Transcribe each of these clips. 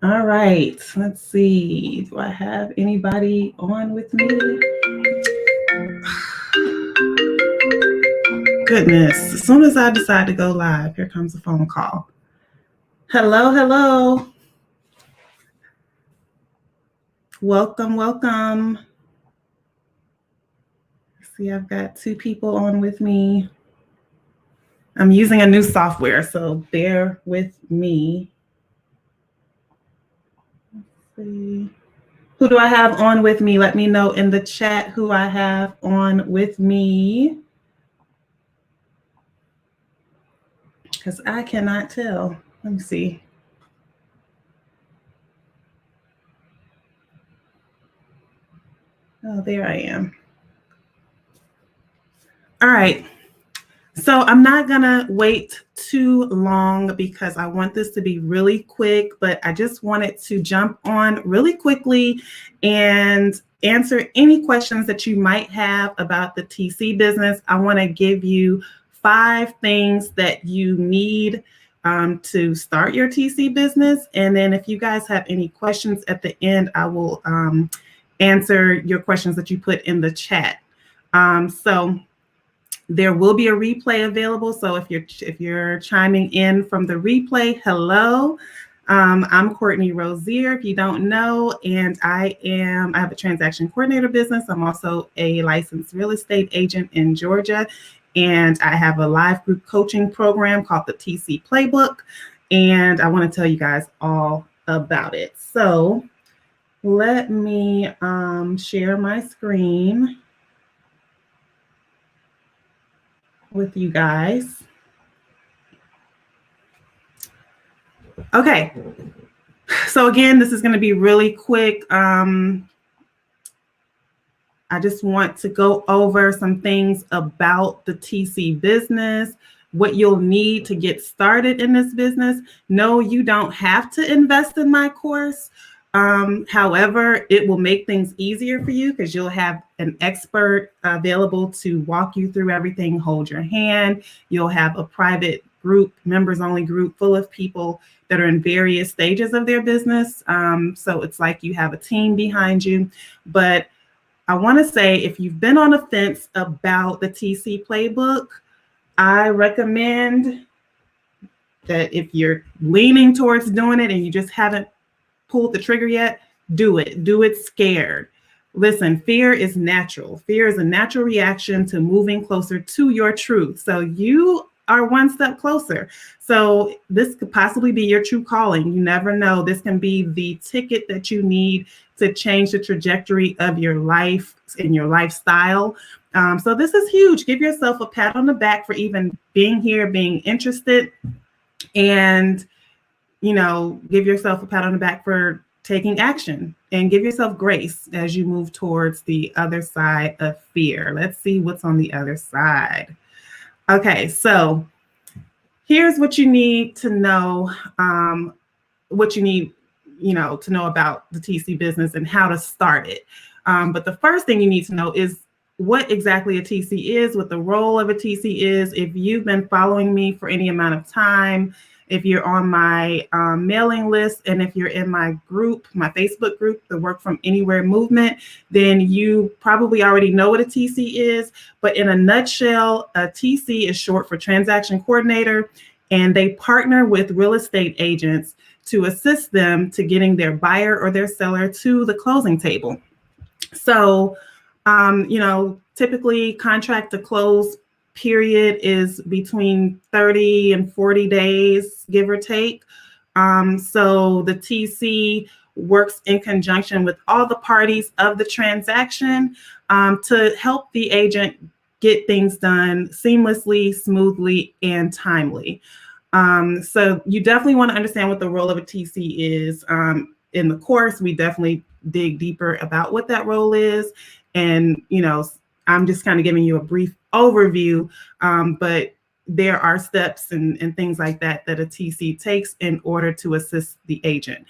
All right, let's see. Do I have anybody on with me? Goodness, as soon as I decide to go live, here comes a phone call. Hello, hello. Welcome, welcome. See, I've got two people on with me. I'm using a new software, so bear with me. Let's see. Who do I have on with me? Let me know in the chat who I have on with me, because I cannot tell. Let me see. Oh, there I am. All right. So I'm not going to wait too long because I want this to be really quick, but I just wanted to jump on really quickly and answer any questions that you might have about the TC business. I want to give you 5 things that you need to start your TC business. And then if you guys have any questions at the end, I will answer your questions that you put in the chat. So there will be a replay available. So if you're chiming in from the replay, hello. I'm Courtney Rozier, if you don't know, and I have a transaction coordinator business. I'm also a licensed real estate agent in Georgia, and I have a live group coaching program called the TC Playbook, and I want to tell you guys all about it. So let me share my screen with you guys. Okay, so again, this is going to be really quick. I just want to go over some things about the TC business, what you'll need to get started in this business. No, you don't have to invest in my course. However, it will make things easier for you because you'll have an expert available to walk you through everything, hold your hand. You'll have a private group, members only group full of people that are in various stages of their business. So it's like you have a team behind you. But I want to say, if you've been on the fence about the TC Playbook, I recommend that if you're leaning towards doing it and you just haven't pulled the trigger yet, do it. Do it scared. Listen, fear is natural. Fear is a natural reaction to moving closer to your truth. So you are one step closer. So this could possibly be your true calling. You never know. This can be the ticket that you need to change the trajectory of your life and your lifestyle. So this is huge. Give yourself a pat on the back for even being here, being interested, and give yourself a pat on the back for taking action, and give yourself grace as you move towards the other side of fear. Let's see what's on the other side. Okay, so here's what you need to know, what you need, to know about the TC business and how to start it. But the first thing you need to know is what exactly a TC is, what the role of a TC is. If you've been following me for any amount of time, if you're on my mailing list, and if you're in my group, my Facebook group, the Work From Anywhere movement, then you probably already know what a TC is. But in a nutshell, a TC is short for transaction coordinator, and they partner with real estate agents to assist them to getting their buyer or their seller to the closing table. So, typically contract to close period is between 30 and 40 days, give or take. So the TC works in conjunction with all the parties of the transaction to help the agent get things done seamlessly, smoothly, and timely. So you definitely want to understand what the role of a TC is. In the course, we definitely dig deeper about what that role is. And, I'm just kind of giving you a brief overview, but there are steps and things like that that a TC takes in order to assist the agent.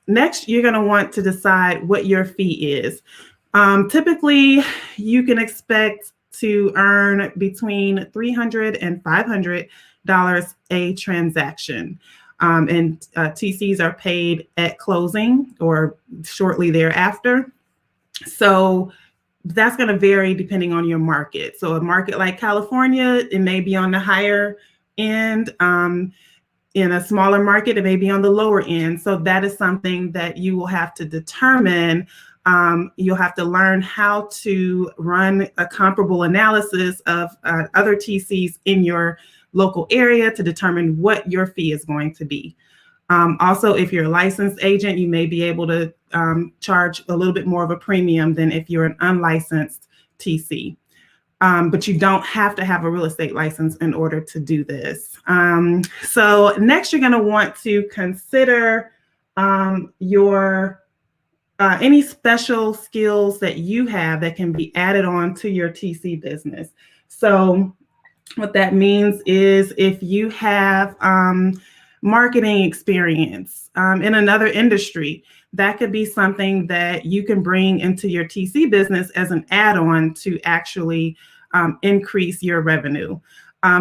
Next, you're going to want to decide what your fee is. Typically, you can expect to earn between $300 and $500 a transaction. and TCs are paid at closing or shortly thereafter. So that's going to vary depending on your market. So a market like California, it may be on the higher end. In a smaller market, it may be on the lower end. So that is something that you will have to determine. You'll have to learn how to run a comparable analysis of other TCs in your local area to determine what your fee is going to be. Also, if you're a licensed agent, you may be able to charge a little bit more of a premium than if you're an unlicensed TC. But you don't have to have a real estate license in order to do this. So next, you're going to want to consider your any special skills that you have that can be added on to your TC business. So what that means is if you have marketing experience in another industry, that could be something that you can bring into your TC business as an add-on to actually increase your revenue.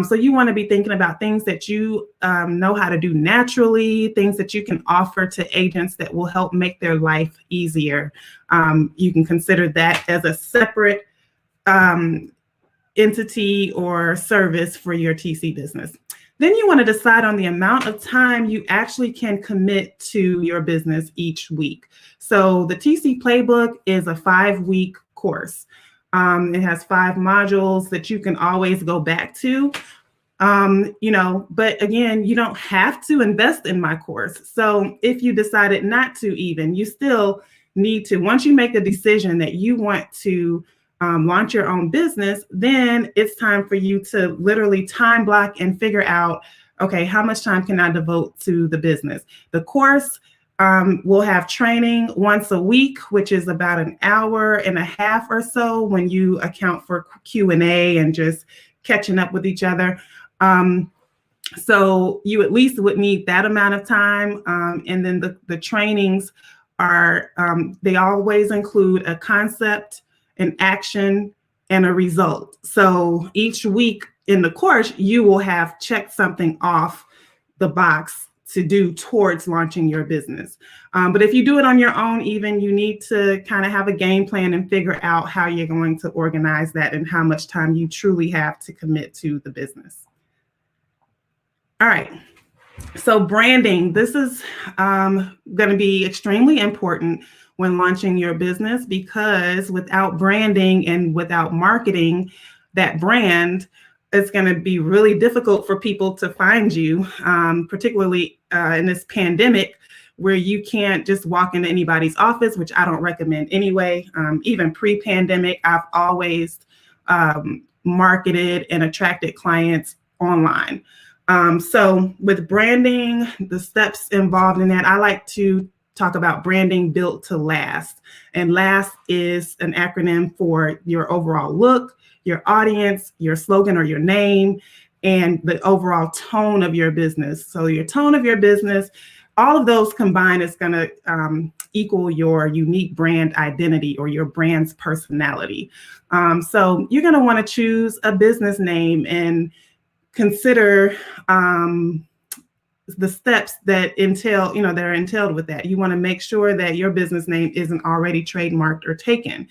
So you want to be thinking about things that you know how to do naturally, things that you can offer to agents that will help make their life easier. You can consider that as a separate entity or service for your TC business. Then you want to decide on the amount of time you actually can commit to your business each week. So the TC Playbook is a 5-week course. It has 5 modules that you can always go back to. But again, you don't have to invest in my course. So if you decided not to even, you still need to, once you make a decision that you want to launch your own business, then it's time for you to literally time block and figure out, okay, how much time can I devote to the business? The course will have training once a week, which is about an hour and a half or so when you account for Q&A and just catching up with each other. So you at least would need that amount of time. And then the trainings are, they always include a concept, an action, and a result. So each week in the course, you will have checked something off the box to do towards launching your business. But if you do it on your own, even, you need to kind of have a game plan and figure out how you're going to organize that and how much time you truly have to commit to the business. All right. So branding, this is going to be extremely important when launching your business, because without branding and without marketing that brand, it's going to be really difficult for people to find you, particularly in this pandemic, where you can't just walk into anybody's office, which I don't recommend anyway. Even pre-pandemic, I've always marketed and attracted clients online. So with branding, the steps involved in that, I like to talk about branding built to last. And last is an acronym for your overall look, your audience, your slogan or your name, and the overall tone of your business. So your tone of your business, all of those combined is going to equal your unique brand identity or your brand's personality. So you're going to want to choose a business name and consider the steps that entail, that are entailed with that. You want to make sure that your business name isn't already trademarked or taken.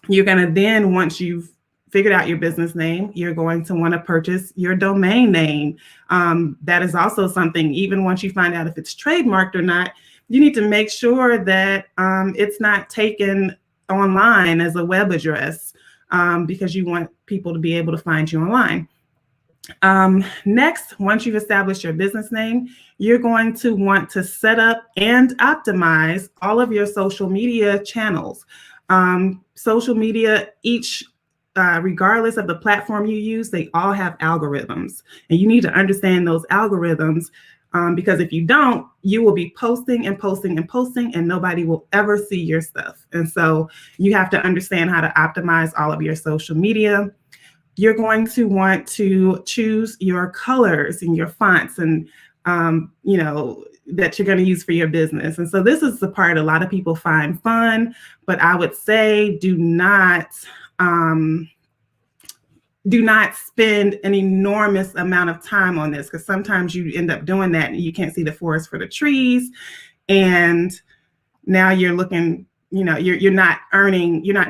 You're going to then, once you've figured out your business name, you're going to want to purchase your domain name. That is also something, even once you find out if it's trademarked or not, you need to make sure that it's not taken online as a web address, because you want people to be able to find you online. Next, once you've established your business name, you're going to want to set up and optimize all of your social media channels. Social media, each, regardless of the platform you use, they all have algorithms, and you need to understand those algorithms, because if you don't, you will be posting and posting and posting, and nobody will ever see your stuff. And so you have to understand how to optimize all of your social media. You're going to want to choose your colors and your fonts and, that you're going to use for your business. And so this is the part a lot of people find fun, but I would say do not do not spend an enormous amount of time on this, because sometimes you end up doing that and you can't see the forest for the trees. And now you're looking, you're not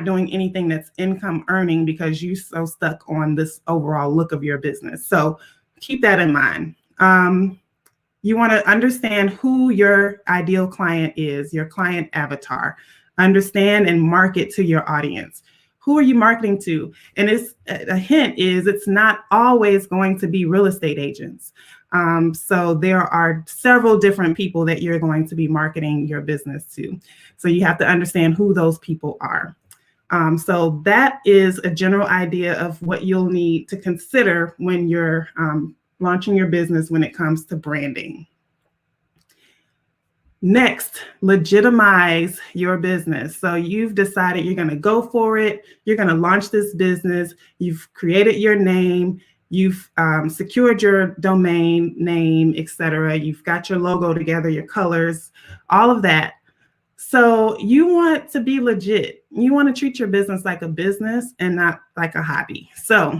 doing anything that's income earning because you're so stuck on this overall look of your business. So keep that in mind. You want to understand who your ideal client is, your client avatar. Understand and market to your audience. Who are you marketing to? And it's a hint is it's not always going to be real estate agents. So there are several different people that you're going to be marketing your business to. So you have to understand who those people are. So that is a general idea of what you'll need to consider when you're launching your business when it comes to branding. Next, legitimize your business. So you've decided you're going to go for it. You're going to launch this business. You've created your name. You've secured your domain name, etc. You've got your logo together, your colors, all of that. So you want to be legit. You want to treat your business like a business and not like a hobby. So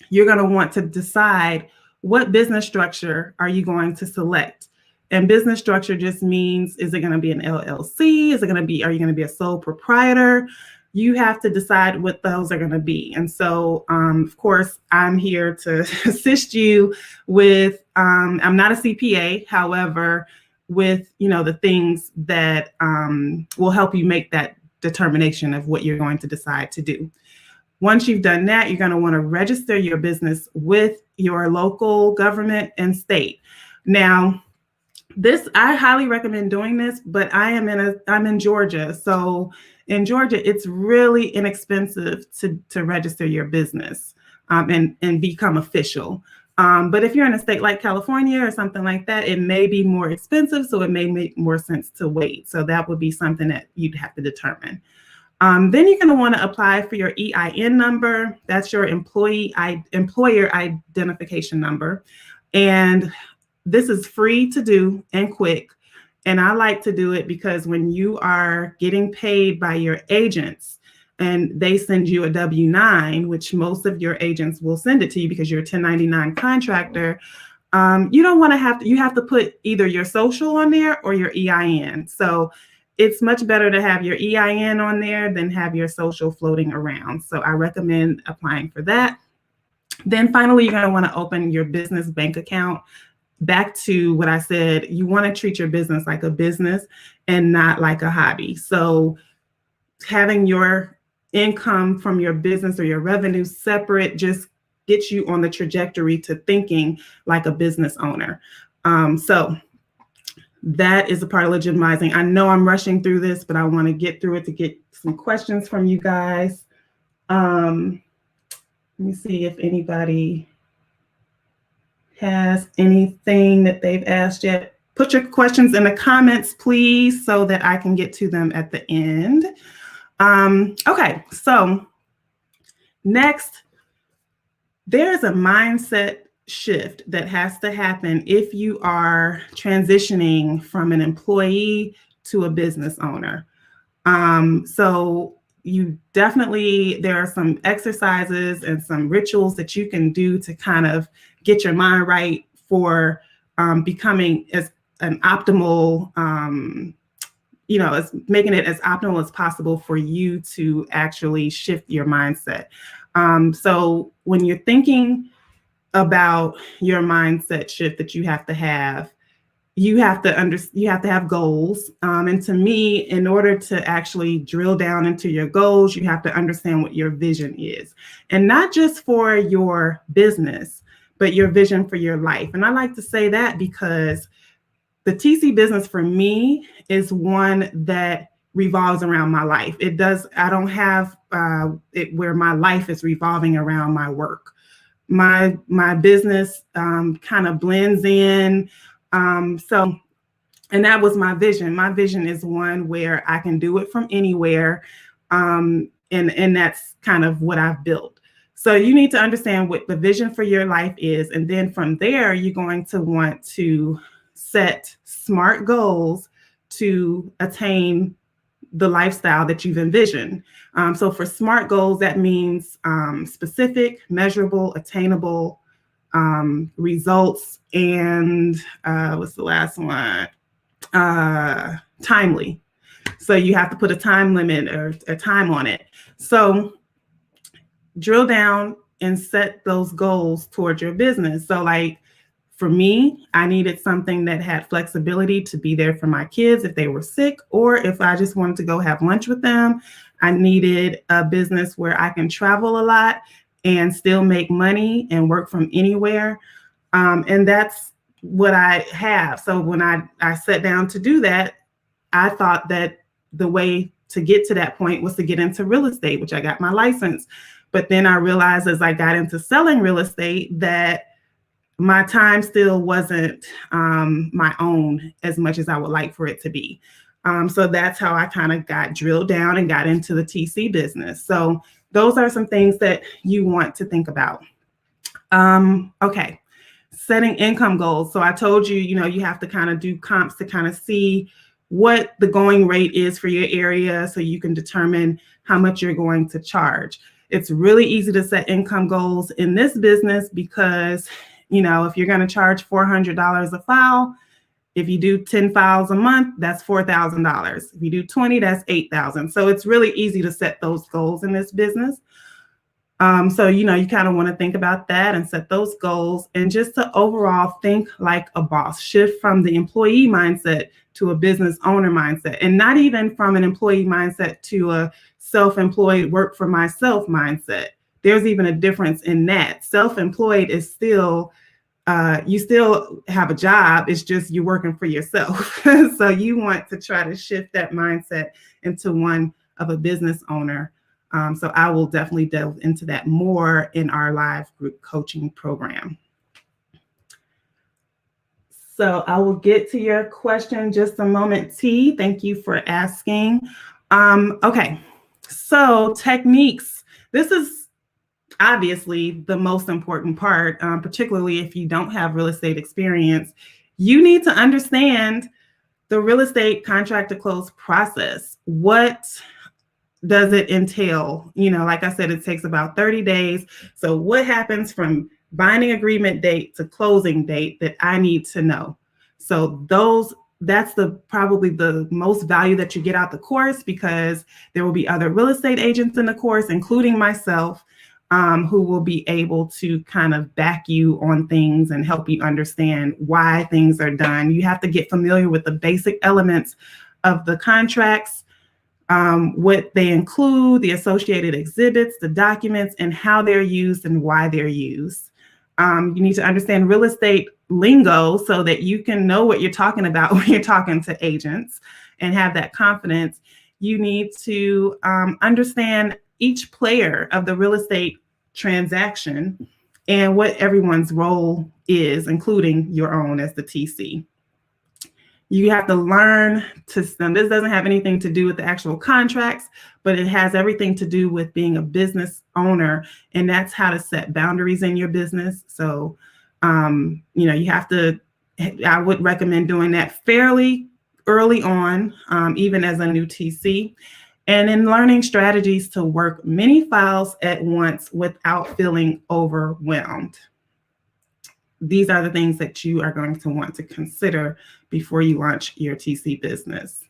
you're going to want to decide what business structure are you going to select. And business structure just means, is it going to be an LLC? Are you going to be a sole proprietor? You have to decide what those are going to be. And so, of course, I'm here to assist you with, I'm not a CPA, however, with, the things that will help you make that determination of what you're going to decide to do. Once you've done that, you're going to want to register your business with your local government and state. Now, I highly recommend doing this, but I'm in Georgia. So in Georgia, it's really inexpensive to register your business and become official. But if you're in a state like California or something like that, it may be more expensive. So it may make more sense to wait. So that would be something that you'd have to determine. Then you're going to want to apply for your EIN number. That's your employer identification number. And this is free to do and quick. And I like to do it because when you are getting paid by your agents and they send you a W-9, which most of your agents will send it to you because you're a 1099 contractor, you don't want to you have to put either your social on there or your EIN. So it's much better to have your EIN on there than have your social floating around. So I recommend applying for that. Then finally, you're going to want to open your business bank account. Back to what I said, you want to treat your business like a business and not like a hobby. So having your income from your business or your revenue separate just gets you on the trajectory to thinking like a business owner. So that is a part of legitimizing. I know I'm rushing through this, but I want to get through it to get some questions from you guys. Let me see if anybody has anything that they've asked yet. Put your questions in the comments, please, so that I can get to them at the end. Okay, so next, there's a mindset shift that has to happen if you are transitioning from an employee to a business owner. So you definitely, there are some exercises and some rituals that you can do to kind of get your mind right for becoming as an optimal, as making it as optimal as possible for you to actually shift your mindset. So when you're thinking about your mindset shift that you have to have, you have to have goals. And to me, in order to actually drill down into your goals, you have to understand what your vision is, and not just for your business, but your vision for your life. And I like to say that because the TC business for me is one that revolves around my life. It does. I don't have it where my life is revolving around my work. My business kind of blends in. And that was my vision. My vision is one where I can do it from anywhere. And that's kind of what I've built. So you need to understand what the vision for your life is. And then from there, you're going to want to set smart goals to attain the lifestyle that you've envisioned. So for SMART goals, that means specific, measurable, attainable, results, and what's the last one? Timely. So you have to put a time limit or a time on it. So drill down and set those goals towards your business. So like for me, I needed something that had flexibility to be there for my kids if they were sick, or if I just wanted to go have lunch with them. I needed a business where I can travel a lot and still make money and work from anywhere. And that's what I have. So when I sat down to do that, I thought that the way to get to that point was to get into real estate, which I got my license. But then I realized as I got into selling real estate that my time still wasn't my own as much as I would like for it to be. So that's how I kind of got drilled down and got into the TC business. So those are some things that you want to think about. Okay, setting income goals. So I told you, you have to kind of do comps to kind of see what the going rate is for your area so you can determine how much you're going to charge. It's really easy to set income goals in this business because, if you're going to charge $400 a file, if you do 10 files a month, that's $4,000. If you do 20, that's $8,000. So it's really easy to set those goals in this business. So, you kind of want to think about that and set those goals, and just to overall think like a boss, shift from the employee mindset to a business owner mindset, and not even from an employee mindset to a self-employed work for myself mindset. There's even a difference in that. Self-employed is still, you still have a job. It's just you're working for yourself. So you want to try to shift that mindset into one of a business owner. So I will definitely delve into that more in our live group coaching program. So I will get to your question just a moment, T. Thank you for asking. Okay, so techniques. This is obviously the most important part, particularly if you don't have real estate experience. You need to understand the real estate contract to close process. What does it entail? Like I said, it takes about 30 days. So what happens from binding agreement date to closing date that I need to know? So that's probably the most value that you get out the course, because there will be other real estate agents in the course, including myself, who will be able to kind of back you on things and help you understand why things are done. You have to get familiar with the basic elements of the contracts, what they include, the associated exhibits, the documents, and how they're used and why they're used. You need to understand real estate lingo so that you can know what you're talking about when you're talking to agents and have that confidence. You need to understand each player of the real estate transaction and what everyone's role is, including your own as the TC. You have to learn to, this doesn't have anything to do with the actual contracts, but it has everything to do with being a business owner, and that's how to set boundaries in your business. So, you have to, I would recommend doing that fairly early on, even as a new TC, and then learning strategies to work many files at once without feeling overwhelmed. These are the things that you are going to want to consider before you launch your TC business.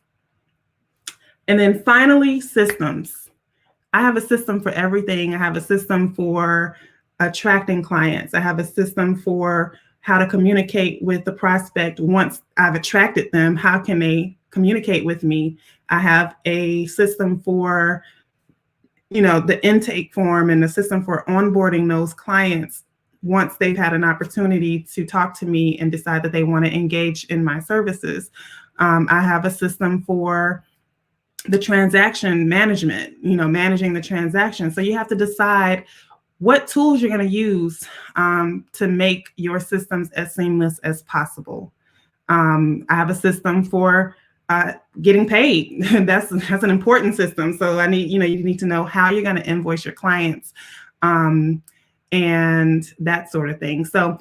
And then finally, systems. I have a system for everything. I have a system for attracting clients. I have a system for how to communicate with the prospect once I've attracted them. How can they communicate with me? I have a system for, the intake form, and a system for onboarding those clients once they've had an opportunity to talk to me and decide that they want to engage in my services. I have a system for the transaction management, managing the transaction. So you have to decide what tools you're going to use to make your systems as seamless as possible. I have a system for getting paid. That's an important system. So you need to know how you're going to invoice your clients. And that sort of thing. So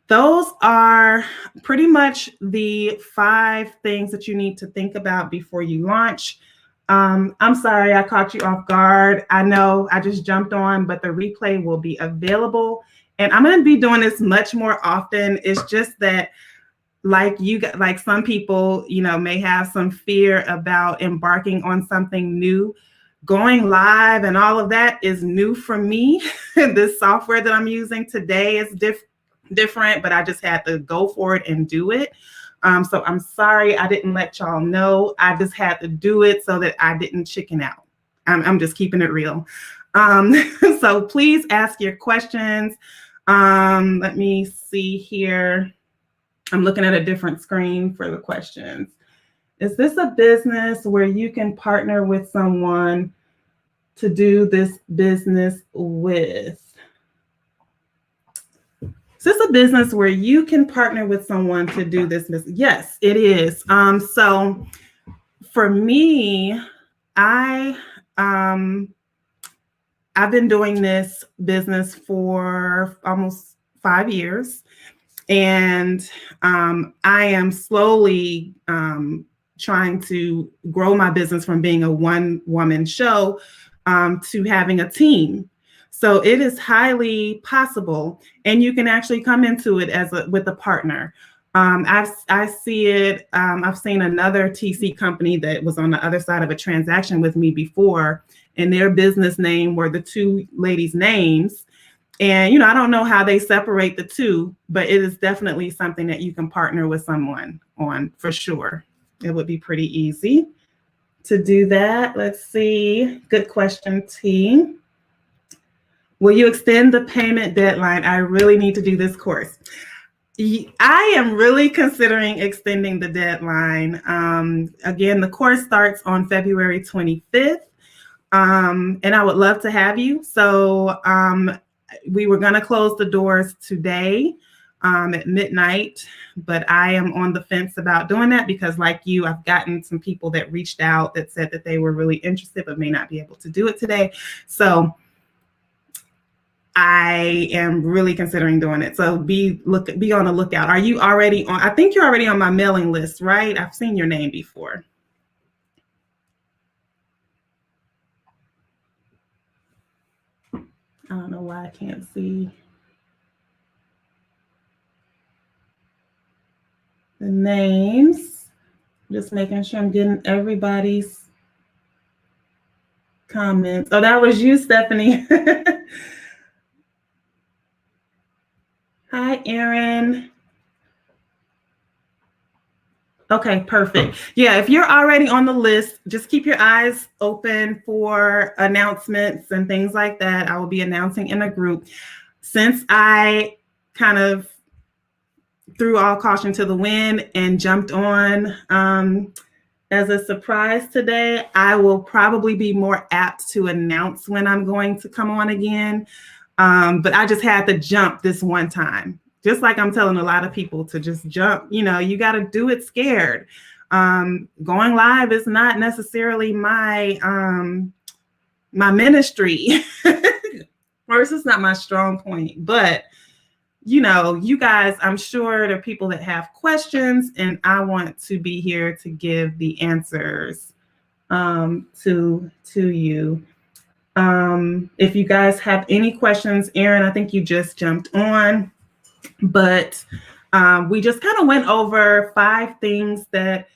those are pretty much the 5 things that you need to think about before you launch. I'm sorry I caught you off guard. I know I just jumped on, but the replay will be available. And I'm going to be doing this much more often. It's just that like some people, may have some fear about embarking on something new. Going live and all of that is new for me. This software that I'm using today is different, but I just had to go for it and do it. So I'm sorry I didn't let y'all know. I just had to do it so that I didn't chicken out. I'm just keeping it real. So please ask your questions. Let me see here. I'm looking at a different screen for the questions. Is this a business where you can partner with someone to do this business with? Is this a business where you can partner with someone to do this business? Yes, it is. So for me, I've been doing this business for almost 5 years. And I am slowly trying to grow my business from being a one-woman show to having a team. So it is highly possible, and you can actually come into it with a partner. I see it. I've seen another TC company that was on the other side of a transaction with me before, and their business name were the two ladies' names. And, I don't know how they separate the two, but it is definitely something that you can partner with someone on for sure. It would be pretty easy to do that. Let's see. Good question, T. Will you extend the payment deadline? I really need to do this course. I am really considering extending the deadline. Again, the course starts on February 25th, and I would love to have you. So we were going to close the doors today at midnight, but I am on the fence about doing that because, like you, I've gotten some people that reached out that said that they were really interested but may not be able to do it today. So I am really considering doing it. So be on the lookout. Are you already on? I think you're already on my mailing list, right? I've seen your name before. I don't know why I can't see the names. Just making sure I'm getting everybody's comments. Oh, that was you, Stephanie. Hi, Erin. Okay, perfect. Yeah, if you're already on the list, just keep your eyes open for announcements and things like that. I will be announcing in a group. Since I kind of threw all caution to the wind and jumped on as a surprise today, I will probably be more apt to announce when I'm going to come on again. But I just had to jump this one time. Just like I'm telling a lot of people to just jump, you got to do it scared. Going live is not necessarily my my ministry, or it's just not my strong point. But you guys, I'm sure there are people that have questions, and I want to be here to give the answers to you. If you guys have any questions, Erin, I think you just jumped on, but we just kind of went over 5 things that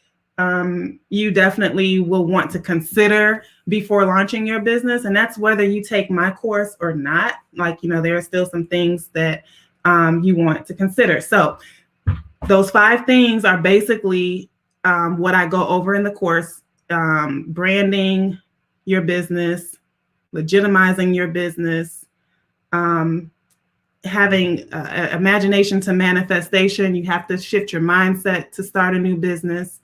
you definitely will want to consider before launching your business. And that's whether you take my course or not. There are still some things that you want to consider. So those 5 things are basically what I go over in the course: branding your business, legitimizing your business, having imagination to manifestation. You have to shift your mindset to start a new business.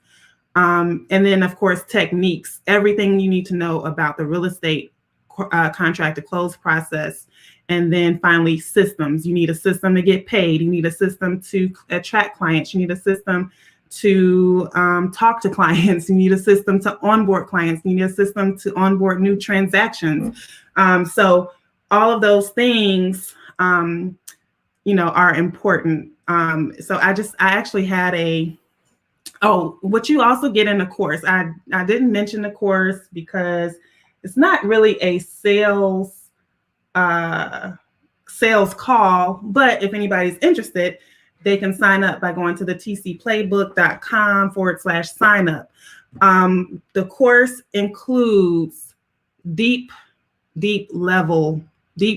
And then, of course, techniques, everything you need to know about the real estate contract to close process. And then finally, systems. You need a system to get paid. You need a system to attract clients. You need a system to talk to clients. You need a system to onboard clients. You need a system to onboard new transactions. So all of those things, are important. So I actually had a Oh, what you also get in the course, I didn't mention the course because it's not really a uh, sales call, but if anybody's interested, they can sign up by going to the tcplaybook.com/sign up. The course includes deep, deep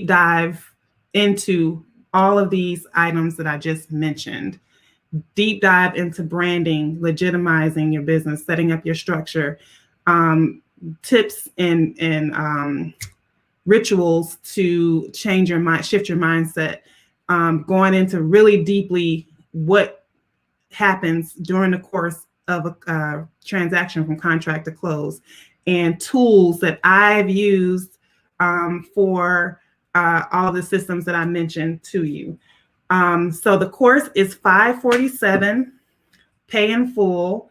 dive into all of these items that I just mentioned. Deep dive into branding, legitimizing your business, setting up your structure, tips and rituals to change your mind, shift your mindset, going into really deeply what happens during the course of a transaction from contract to close, and tools that I've used for all the systems that I mentioned to you. So the course is $547, pay in full.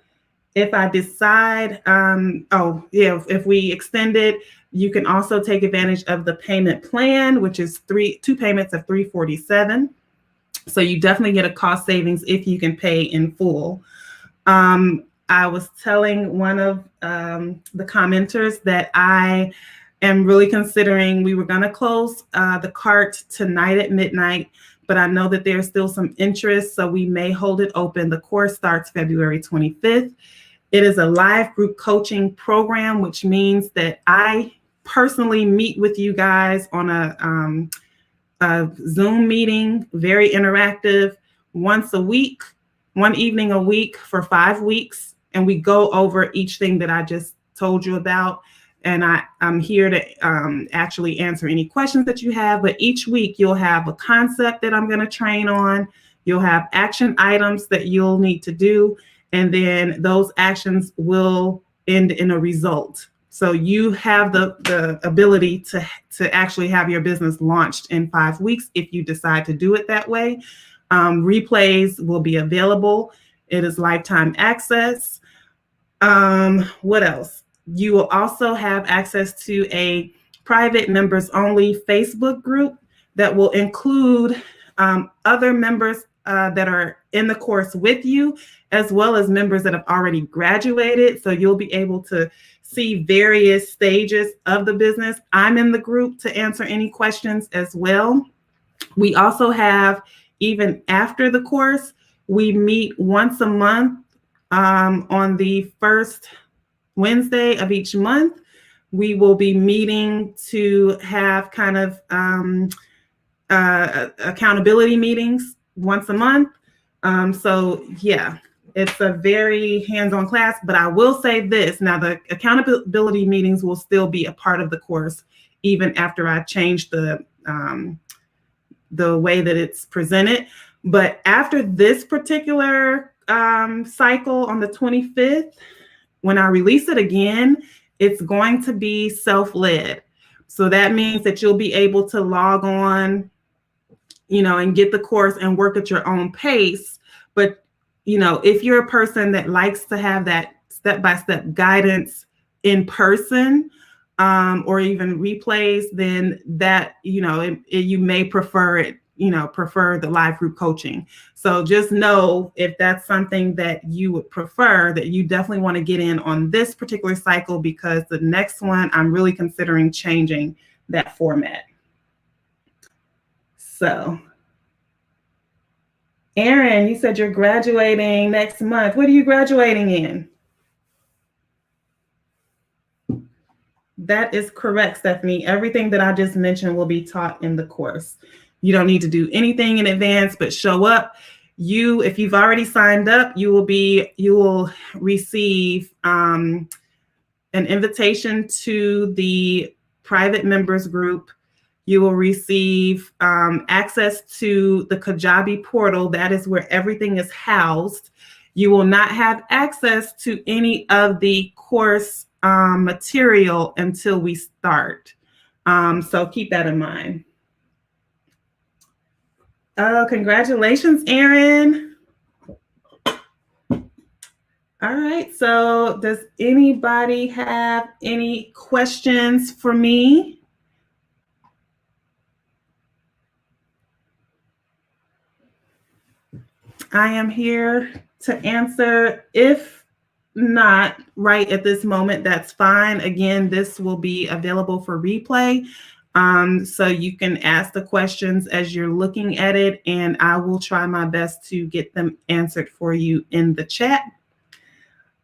If I decide, if we extend it, you can also take advantage of the payment plan, which is two payments of $347. So you definitely get a cost savings if you can pay in full. I was telling one of the commenters that I am really considering, we were going to close the cart tonight at midnight, but I know that there's still some interest, so we may hold it open. The course starts February 25th. It is a live group coaching program, which means that I personally meet with you guys on a Zoom meeting, very interactive, once a week, one evening a week for 5 weeks. And we go over each thing that I just told you about. And I'm here to actually answer any questions that you have. But each week you'll have a concept that I'm going to train on. You'll have action items that you'll need to do. And then those actions will end in a result. So you have the ability to actually have your business launched in 5 weeks if you decide to do it that way. Replays will be available. It is lifetime access. What else? You will also have access to a private members only Facebook group that will include other members that are in the course with you, as well as members that have already graduated. So you'll be able to see various stages of the business. I'm in the group to answer any questions as well. We also have, even after the course, we meet once a month on the first Wednesday of each month. We will be meeting to have kind of accountability meetings once a month. So yeah, it's a very hands-on class, but I will say this. Now, the accountability meetings will still be a part of the course, even after I change the way that it's presented. But after this particular cycle on the 25th, when I release it again, it's going to be self-led. So that means that you'll be able to log on, and get the course and work at your own pace. But, if you're a person that likes to have that step-by-step guidance in person, or even replays, then that, you may prefer it, prefer the live group coaching. So just know, if that's something that you would prefer, that you definitely want to get in on this particular cycle, because the next one, I'm really considering changing that format. So, Erin, you said you're graduating next month. What are you graduating in? That is correct, Stephanie. Everything that I just mentioned will be taught in the course. You don't need to do anything in advance, but show up. If you've already signed up, you will receive an invitation to the private members group. You will receive access to the Kajabi portal. That is where everything is housed. You will not have access to any of the course material until we start. So keep that in mind. Oh, congratulations, Erin. All right, so does anybody have any questions for me? I am here to answer. If not right at this moment, that's fine. Again, this will be available for replay. So you can ask the questions as you're looking at it, and I will try my best to get them answered for you in the chat.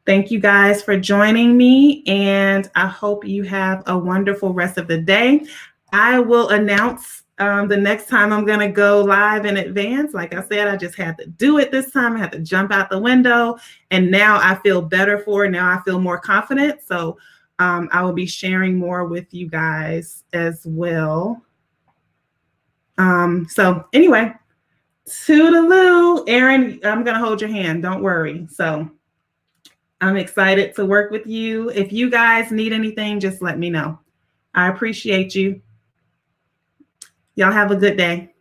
Thank you guys for joining me, and I hope you have a wonderful rest of the day. I will announce the next time I'm going to go live in advance. Like I said, I just had to do it this time. I had to jump out the window, and now I feel better for it. Now I feel more confident. So I will be sharing more with you guys as well. So anyway, toodaloo. Erin, I'm going to hold your hand. Don't worry. So I'm excited to work with you. If you guys need anything, just let me know. I appreciate you. Y'all have a good day.